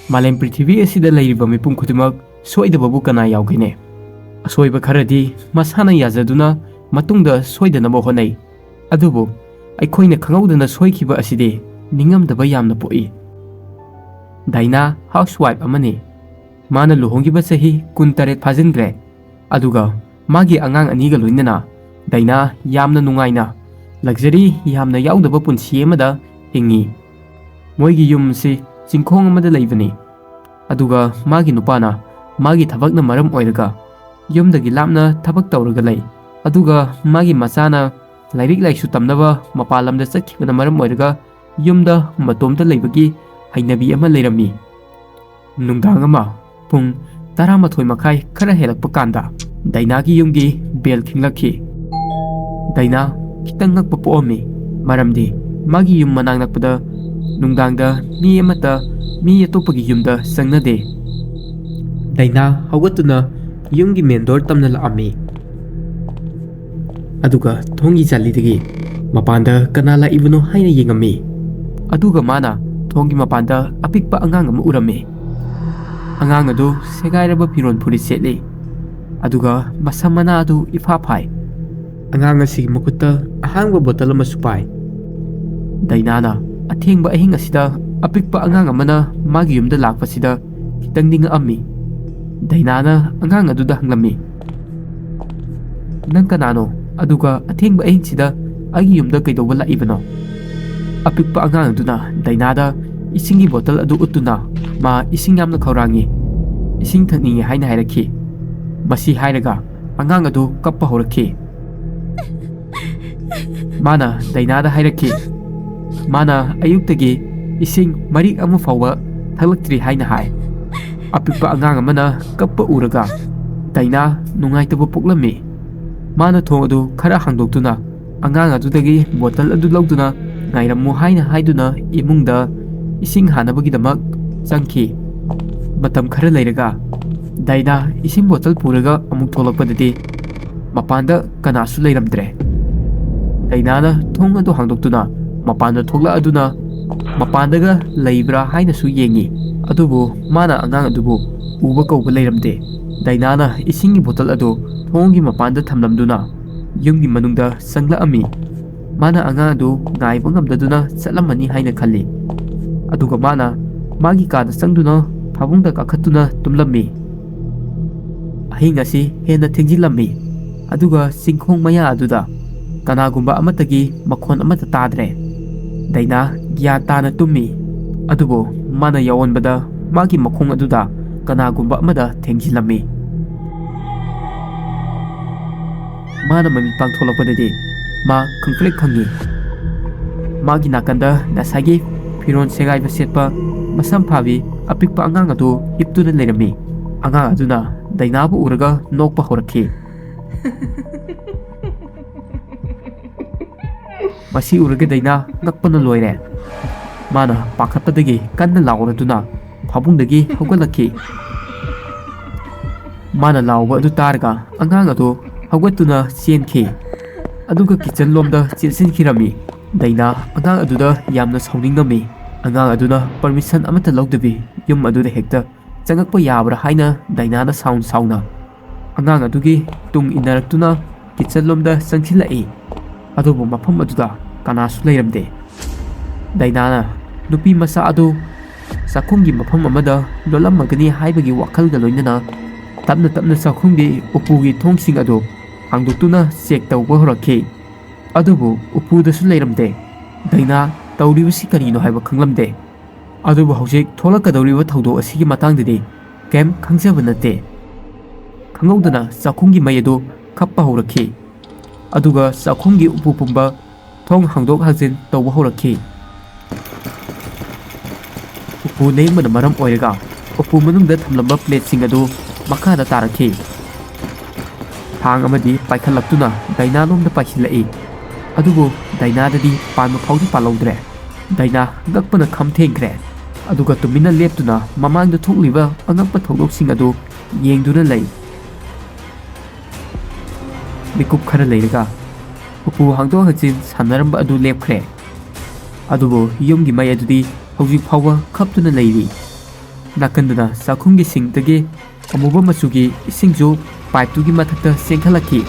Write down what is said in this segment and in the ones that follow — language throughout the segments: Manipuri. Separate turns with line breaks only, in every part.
Malem Prithvi asida lairiba mipum khudimak soidababu kana yaugine. Asoiba kharadi masana yazaduna matungda soidanaba honai. Adubu aikoina khangaudana soikiba aside ningamdaba yamna poi. Daina housewife amane. Mana luhongiba sahi 18 phajingré. Aduga magi angang aniga loinana Daina yamna nungaina luxury yamna yaudaba punsi amada hingi. Moigi yum si chingkhong amada leibani. Aduga magi nupana magi thabakna maram oiraga yumdagi lapna thabak tawraga lei. Aduga magi masana lairik laisu tamnaba mapalamda chatkibana maram oiraga yumda matomda leibagi hainabi ama leirami. Nungdang ama pung 12 makhai khara helakpa kanda Dainagi yumgi bel khinglakhi. Daina kitang ngakpa poami maramdi magi yum manang nakpada nungdangda mi amata mi atopagi yumda sangnade. Daina hawatuna yumgi mendor tamna laami. Aduga thongi jalidagi mapanda kanala ibunu haina yengami. Aduga mana thongi mapanda apikpa angang ama urame. Angang adu segairaba piron puri setli. Aduga masamana adu ifaphai. Angang asigi makutta ahangba bottle ama supai. Dainana athengba ahing asida apikpa angang amana magi yumda lakpasida kitang dinga ammi. Dainana angang aduda hanglami. Nang kanano aduga athengba ahing sida agi yumda kaidoba laibano. Apikpa angang aduna Dainada isingi bottle adu utuna ma ising yamna khaurangi. Ising thakningi haina hairakhi. Basi hairaga angang adu kappa horakhi. Mana Dainada hairakhi. Mana ayuktagi ising marik ama fawa thalaktri haina hai. Apikpa angang amana kappa uraga Daina nungaitaba poklami. Mana thong adu khara hangdoktuna angang adudagi bottle adu lauduna ngairammu haina haiduna imungda ising hanabagidamak changki. Matam khara leiraga Daina ising bottle puraga amuk tholakpadadi mapanda kanasu leiramdre. Dainana thong adu hangdoktuna mapanda thokla aduna mapandaga leibra haina su yengi. Adubu mana angang adubu uba kauba leiramde. Dainana isingi bottle adu thongi mapanda thamlamduna yumgi manungda sanglaami. Mana angang adu ngaiba ngamdaduna chatlamani haina khalli. Aduga mana magi kada sangduna phabungda kakhatuna tumlami. Ahing asi hena thengjilammi. Aduga singkhong maya aduda kanagumba amatagi makhon amata tadre. Daina gyan tana tummi. Adubo mana yawonbada magi makhong aduda kanagumba amada thengjilammi. Mana mami pangtholakpadadi ma khangklek khangi. Magi nakanda nasagi firon segaiba setpa masam phabi apikpa angang adu hiptuna leirami. Angang aduna Dainabu uraga nokpa horakhi. Masi uraga Daina ngakpana loire. Mana pakhatpadagi kanna lauraduna phabungdagi haugalakhi. Mana lauba adu targa angang adu haugatuna chenkhi. Aduga kitchen lomda chelsinkhirami. Daina angang aduda yamna sauningami. Angang aduna permission amata lawdabi yum aduda hekta changakpa yabra haina Dainana sauna. Angang adugi tung inaraktuna kitchen lomda changsilai. Adubu mafam aduda kanasu leiramde. Dainana nupi masa adu sakhunggi mafam amada lolamagani haibagi wakhalga loinana tapna tapna sakhunggi upugi thongsing adu hangdoktuna check tawba horakhi. Adubu upudasu leiramde. Daina tawribasi karino haiba khanglamde. Adubu hojik tholakadawriba thawdo asigi matangdadi kem khangjaba nate. Khangaudana sakhunggi mai adu khappa horakhi. Aduga sakhunggi upu pumba thong hangdok hajin tawba horakhi. Upu nengmana maram oiraga upu manungda thamlamba plate sing adu makhada tarakhi. Thang amadi paikhallaktuna Daina lomda paihilai. Adubu Daina dadi panma phawdi palaudre. Daina ngakpana khamthengkre. Aduga tumina leptuna mamangda thokliba angakpa thawdoksing adu yengduna lei. Mikup khara leiraga upu hangdok hajin sanaramba adu lepkhre. Adubu yumgi mai adudi hojik phawba khaptuna leiri. Nakanduna chakhumgi singdagi amuba machugi isingju pipe-tugi mathakta chengkhalakhi.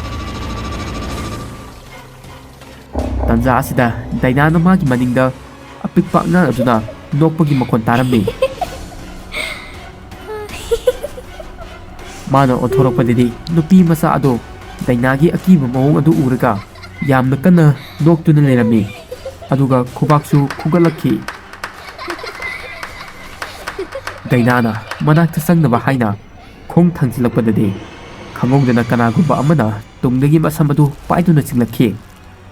Tanja asida Dainana magi maningda apikpa angang aduna nokpagi makhon tarammi. Mana onthorokpadidi nupi macha ado Dainagi akiba mawong adu uraga yamna kanna noktuna lerammi. Aduga khubaksu khugalakhi. Dainana manakta sangnaba haina khong thangsilakpadadi khangongdana kanagumba amana tungdagi masam adu paiduna chinglakhi.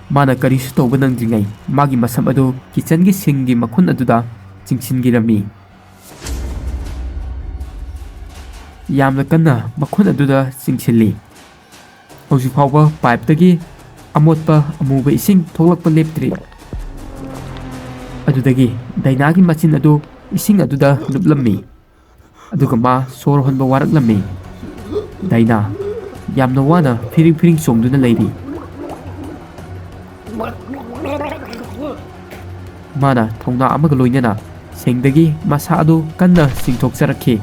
Mana karisu tawba nangdringai magi masam adu kitchen gi singgi makhun aduda chingchingirami. Yamna kanna makhun aduda chingchilli. Hauji phawba pipe tagi amotpa amuba ising tholakpa leptri. Adudagi Dainagi machin adu ising aduda luplammi. Aduga ma sor honba waraklammi. Daina yamna wana firing chongduna leiri. Mana thongna amaga loinana sengdagi masa adu kanna singthokcharakhi.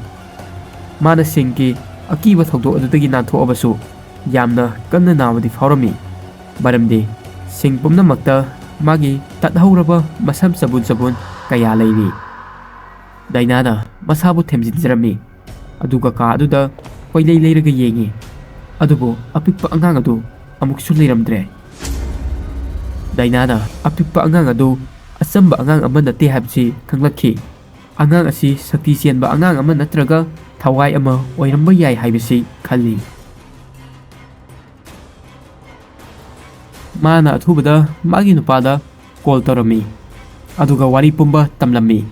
Mana sengki akiba thogdo adudagi nanthoabasu yamna kanna nawadi phawrami. Maramdi sing pumnamakta magi tathauraba masam sabun kaya leiri. Dainana masabu themjinjarami. Aduga ka aduda koilei leiraga yengi. Adubu apikpa angang adu amuksu leiramdre. Dainana apikpa angang adu asamba angang ama nate habsi khanglakhi. Angang asi sakti chenba angang ama natraga thawai ama oiramba yai haibasi khalli. Mana athubada magi nupada call tarami. Aduga wari pumba tamlammi.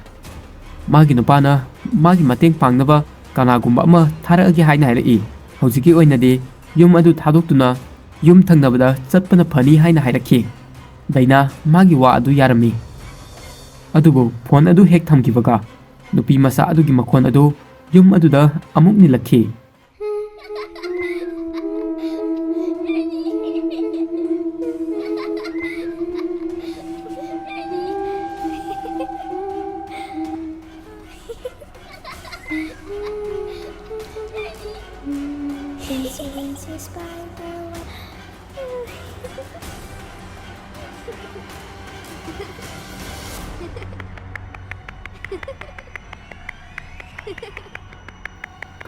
Magi nupana magi mateng pangnaba kanagumba ama tharaagi haina hairaki. Hojiki oinadi yum adu thadoktuna yum thangnabada chatpana phani haina hairakhi. Daina magi wa adu yarami. Adubu phone adu hek thamkibaga nupi masa adugi makhon adu yum aduda amuk nilakhi.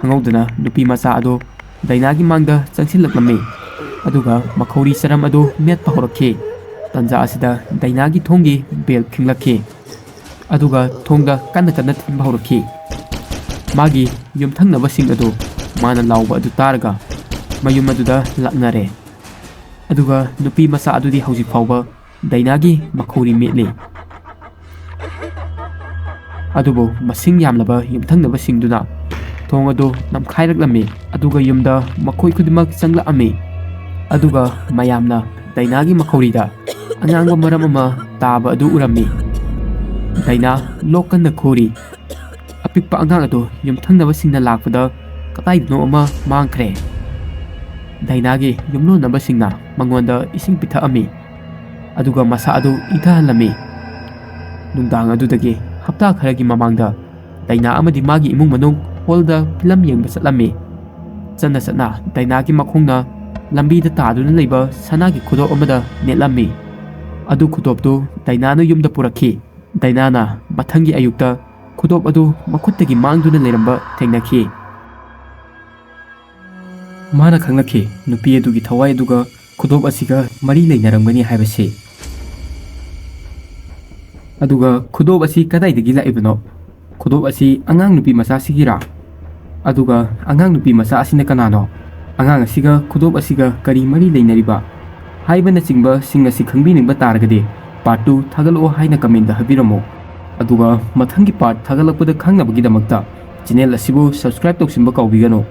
Khangawdana nupi macha adu Dainagi mangda changsilaklami. Aduga makhori saram adu metpa horakhi. Tanja asida Dainagi thongi bel khimlakhi. Aduga thongda kanna thimba horakhi. Magi yum thangnaba sing adu mana lawba adu taraga mayum aduda laknare. Aduga nupi macha adudi hauji phawba Dainagi makhori metli. Adubu masing yamlaba yum thangnaba singduna thong adu namkhairaklammi. Aduga yumda makhoi khudimak changlakami. Aduga mayamna Dainagi makhorida angangba maram ama taba adu urammi. Daina lokanna khori. Apikpa angang adu yum thangnaba singna lakpada kataidno ama mangkhre. Dainagi yumlo naba singna mangonda ising pithaami. Aduga masa adu ithahalami. Nungdang adudagi hapta kharagi mamangda Daina amadi magi imung manung holda film yengba chatlami. Chana Dainagi makhongna lambida taduna leiba sanagi khudop amada netlammi. Adu khudoptu Dainana yumda purakhi. Dainana mathangi ayukta khudop adu makhuttagi mangduna leiramba thengnakhi. Mana khanglakhi nupi adugi thawai aduga khudop asiga mari leinaramgani haibasi. Aduga khudop asi kadaidagi laibano? Khudop asi angang nupi macha sigira. Aduga angang nupi macha asina kanano? Angang asiga khudop asiga kari mari leinariba? Haibana chingba sing asi khangbininba taragadi part 2 thagalo haina comment da habiramo. Aduga mathangi part thagalakpada khangnabagi damakta channel asibu subscribe toksimba kaubigano.